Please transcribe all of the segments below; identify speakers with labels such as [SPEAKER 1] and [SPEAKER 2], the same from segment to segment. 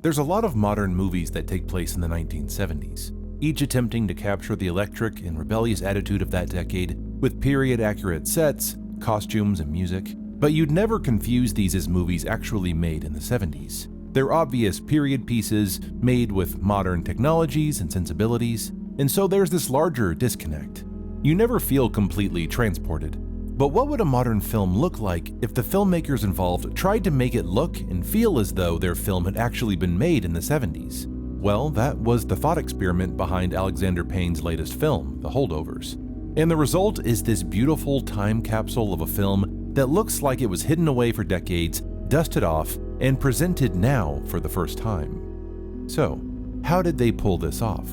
[SPEAKER 1] There's a lot of modern movies that take place in the 1970s, each attempting to capture the electric and rebellious attitude of that decade with period-accurate sets, costumes, and music. But you'd never confuse these as movies actually made in the 70s. They're obvious period pieces made with modern technologies and sensibilities, and so there's this larger disconnect. You never feel completely transported. But what would a modern film look like if the filmmakers involved tried to make it look and feel as though their film had actually been made in the 70s? Well, that was the thought experiment behind Alexander Payne's latest film, The Holdovers. And the result is this beautiful time capsule of a film that looks like it was hidden away for decades, dusted off, and presented now for the first time. So, how did they pull this off?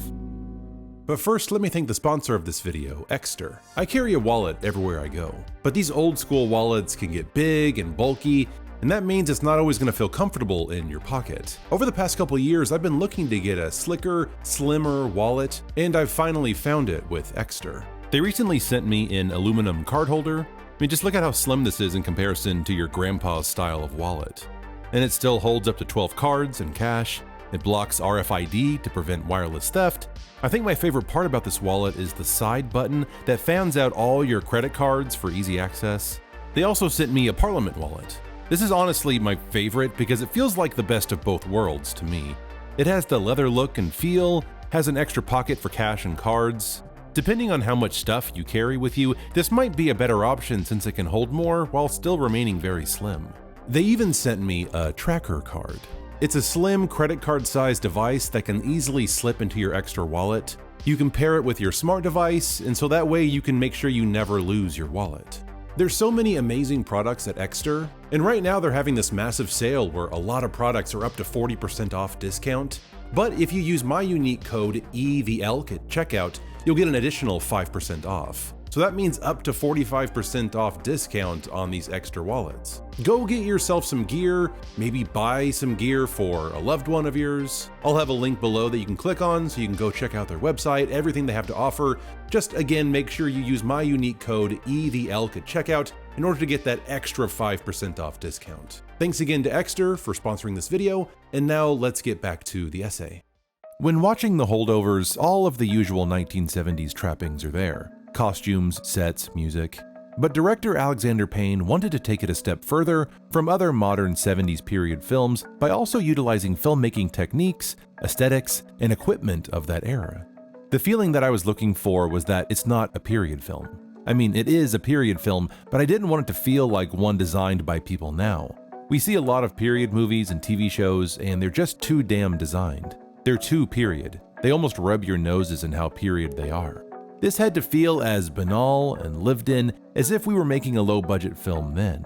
[SPEAKER 1] But first, let me thank the sponsor of this video, ETHEELK. I carry a wallet everywhere I go, but these old school wallets can get big and bulky, and that means it's not always going to feel comfortable in your pocket. Over the past couple years, I've been looking to get a slicker, slimmer wallet, and I've finally found it with ETHEELK. They recently sent me an aluminum card holder. I mean, just look at how slim this is in comparison to your grandpa's style of wallet. And it still holds up to 12 cards and cash. It blocks RFID to prevent wireless theft. I think my favorite part about this wallet is the side button that fans out all your credit cards for easy access. They also sent me a Parliament wallet. This is honestly my favorite because it feels like the best of both worlds to me. It has the leather look and feel, has an extra pocket for cash and cards. Depending on how much stuff you carry with you, this might be a better option since it can hold more while still remaining very slim. They even sent me a tracker card. It's a slim credit card-sized device that can easily slip into your extra wallet. You can pair it with your smart device, and so that way you can make sure you never lose your wallet. There's so many amazing products at ETHEELK, and right now they're having this massive sale where a lot of products are up to 40% off discount. But if you use my unique code ETHEELK at checkout, you'll get an additional 5% off. So that means up to 45% off discount on these extra wallets. Go get yourself some gear, maybe buy some gear for a loved one of yours. I'll have a link below that you can click on so you can go check out their website, everything they have to offer. Just again, make sure you use my unique code ETHEELK at checkout in order to get that extra 5% off discount. Thanks again to ETHEELK for sponsoring this video, and now let's get back to the essay. When watching The Holdovers, all of the usual 1970s trappings are there. Costumes, sets, music. But director Alexander Payne wanted to take it a step further from other modern 70s period films by also utilizing filmmaking techniques, aesthetics, and equipment of that era. The feeling that I was looking for was that it's not a period film. I mean, it is a period film, but I didn't want it to feel like one designed by people now. We see a lot of period movies and TV shows, and they're just too damn designed. They're too period. They almost rub your noses in how period they are. This had to feel as banal and lived in as if we were making a low-budget film then.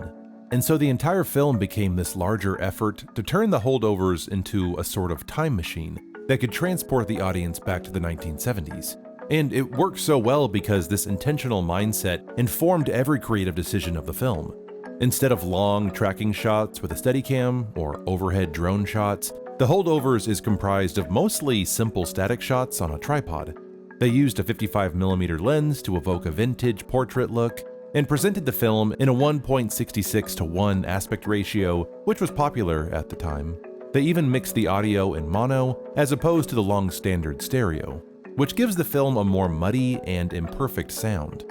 [SPEAKER 1] And so the entire film became this larger effort to turn The Holdovers into a sort of time machine that could transport the audience back to the 1970s. And it worked so well because this intentional mindset informed every creative decision of the film. Instead of long tracking shots with a Steadicam or overhead drone shots, The Holdovers is comprised of mostly simple static shots on a tripod. They used a 55mm lens to evoke a vintage portrait look and presented the film in a 1.66:1 aspect ratio, which was popular at the time. They even mixed the audio in mono as opposed to the long standard stereo, which gives the film a more muddy and imperfect sound.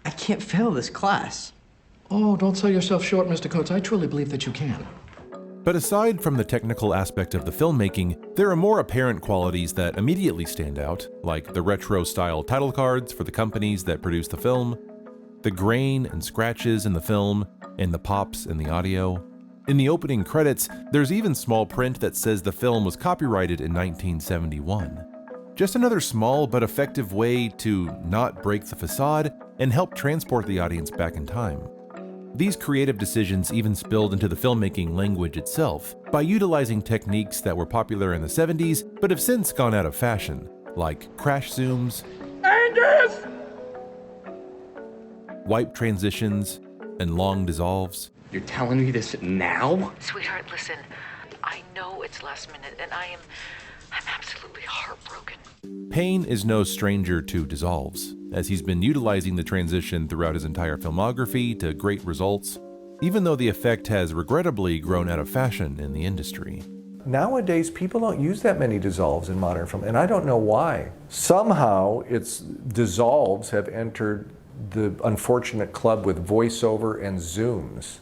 [SPEAKER 2] I can't fail this class.
[SPEAKER 3] Oh, don't sell yourself short, Mr. Coates. I truly believe that you can.
[SPEAKER 1] But aside from the technical aspect of the filmmaking, there are more apparent qualities that immediately stand out, like the retro-style title cards for the companies that produce the film, the grain and scratches in the film, and the pops in the audio. In the opening credits, there's even small print that says the film was copyrighted in 1971. Just another small but effective way to not break the facade and help transport the audience back in time. These creative decisions even spilled into the filmmaking language itself by utilizing techniques that were popular in the 70s but have since gone out of fashion, like crash zooms, Angus! Wipe transitions, and long dissolves.
[SPEAKER 2] You're telling me this now?
[SPEAKER 4] Sweetheart, listen, I know it's last minute and I'm absolutely heartbroken.
[SPEAKER 1] Payne is no stranger to dissolves, as he's been utilizing the transition throughout his entire filmography to great results. even though the effect has regrettably grown out of fashion in the industry.
[SPEAKER 5] Nowadays, people don't use that many dissolves in modern film, and I don't know why. Somehow, dissolves have entered the unfortunate club with voiceover and zooms.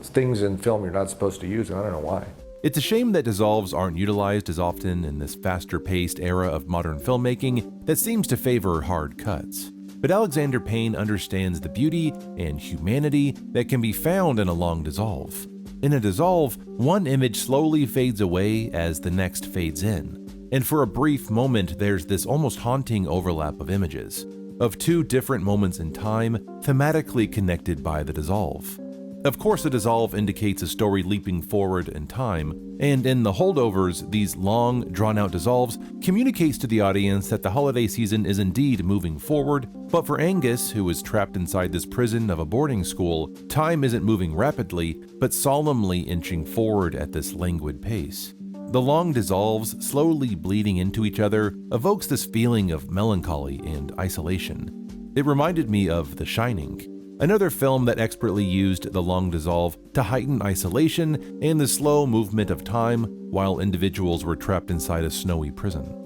[SPEAKER 5] Things in film you're not supposed to use, and I don't know why.
[SPEAKER 1] It's a shame that dissolves aren't utilized as often in this faster-paced era of modern filmmaking that seems to favor hard cuts. But Alexander Payne understands the beauty and humanity that can be found in a long dissolve. In a dissolve, one image slowly fades away as the next fades in. And for a brief moment, there's this almost haunting overlap of images, of two different moments in time, thematically connected by the dissolve. Of course, a dissolve indicates a story leaping forward in time, and in the Holdovers, these long, drawn-out dissolves communicates to the audience that the holiday season is indeed moving forward, but for Angus, who is trapped inside this prison of a boarding school, time isn't moving rapidly, but solemnly inching forward at this languid pace. The long dissolves, slowly bleeding into each other, evokes this feeling of melancholy and isolation. It reminded me of The Shining, another film that expertly used the long dissolve to heighten isolation and the slow movement of time while individuals were trapped inside a snowy prison.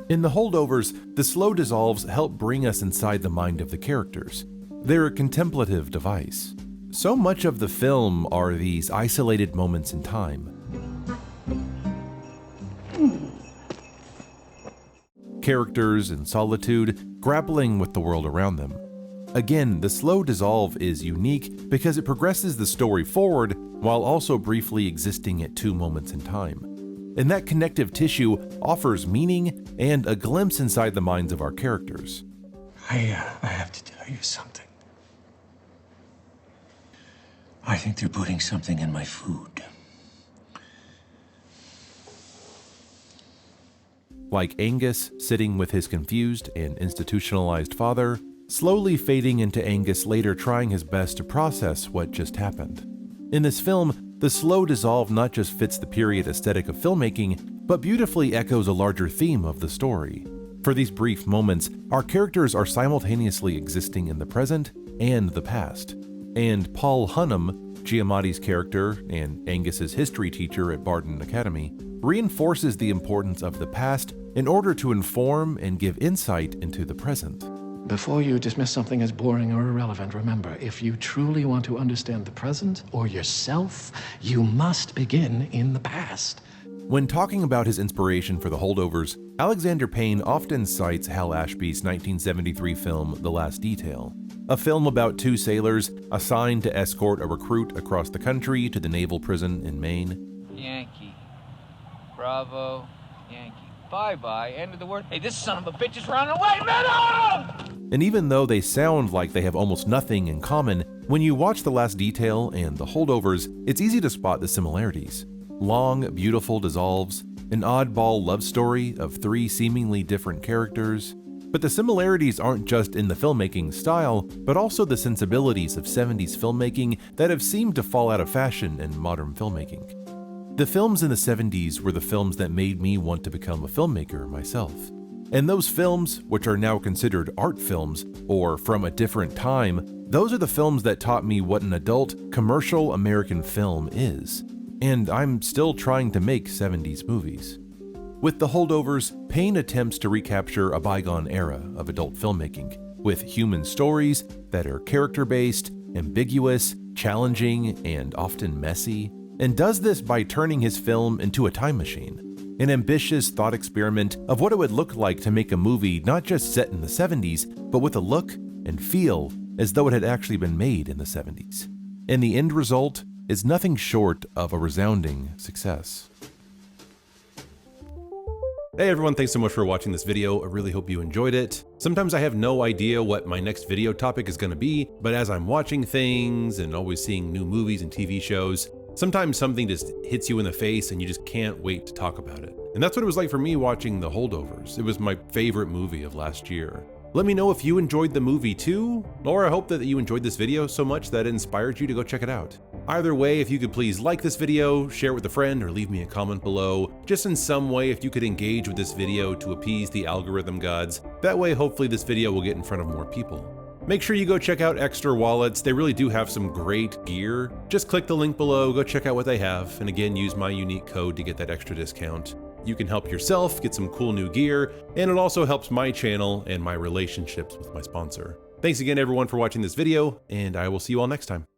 [SPEAKER 1] In the Holdovers, the slow dissolves help bring us inside the mind of the characters. They're a contemplative device. So much of the film are these isolated moments in time. Characters in solitude, grappling with the world around them. Again, the slow dissolve is unique because it progresses the story forward while also briefly existing at two moments in time. And that connective tissue offers meaning and a glimpse inside the minds of our characters.
[SPEAKER 6] I have to tell you something. I think they're putting something in my food.
[SPEAKER 1] Like Angus sitting with his confused and institutionalized father, slowly fading into Angus later trying his best to process what just happened. In this film, the slow dissolve not just fits the period aesthetic of filmmaking, but beautifully echoes a larger theme of the story. For these brief moments, our characters are simultaneously existing in the present and the past. And Paul Hunnam, Giamatti's character and Angus's history teacher at Barton Academy, reinforces the importance of the past in order to inform and give insight into the present.
[SPEAKER 3] Before you dismiss something as boring or irrelevant, remember, if you truly want to understand the present or yourself, you must begin in the past.
[SPEAKER 1] When talking about his inspiration for the Holdovers, Alexander Payne often cites Hal Ashby's 1973 film The Last Detail, a film about two sailors assigned to escort a recruit across the country to the naval prison in Maine.
[SPEAKER 7] Yankee. Bravo. Yankee. Bye-bye. End of the word. Hey, this son of a bitch is running away. Middle!
[SPEAKER 1] And even though they sound like they have almost nothing in common, when you watch The Last Detail and The Holdovers, it's easy to spot the similarities. Long, beautiful dissolves, an oddball love story of three seemingly different characters. But the similarities aren't just in the filmmaking style, but also the sensibilities of 70s filmmaking that have seemed to fall out of fashion in modern filmmaking. The films in the 70s were the films that made me want to become a filmmaker myself. And those films, which are now considered art films, or from a different time, those are the films that taught me what an adult, commercial American film is. And I'm still trying to make 70s movies. With The Holdovers, Payne attempts to recapture a bygone era of adult filmmaking, with human stories that are character-based, ambiguous, challenging, and often messy, and does this by turning his film into a time machine, an ambitious thought experiment of what it would look like to make a movie not just set in the 70s, but with a look and feel as though it had actually been made in the 70s. And the end result is nothing short of a resounding success. Hey everyone, thanks so much for watching this video. I really hope you enjoyed it. Sometimes I have no idea what my next video topic is going to be, but as I'm watching things and always seeing new movies and TV shows, sometimes something just hits you in the face and you just can't wait to talk about it. And that's what it was like for me watching The Holdovers. It was my favorite movie of last year. Let me know if you enjoyed the movie too, or I hope that you enjoyed this video so much that it inspired you to go check it out. Either way, if you could please like this video, share it with a friend, or leave me a comment below. Just in some way, if you could engage with this video to appease the algorithm gods. That way, hopefully this video will get in front of more people. Make sure you go check out Extra Wallets. They really do have some great gear. Just click the link below, go check out what they have, and again, use my unique code to get that extra discount. You can help yourself get some cool new gear, and it also helps my channel and my relationships with my sponsor. Thanks again everyone for watching this video, and I will see you all next time.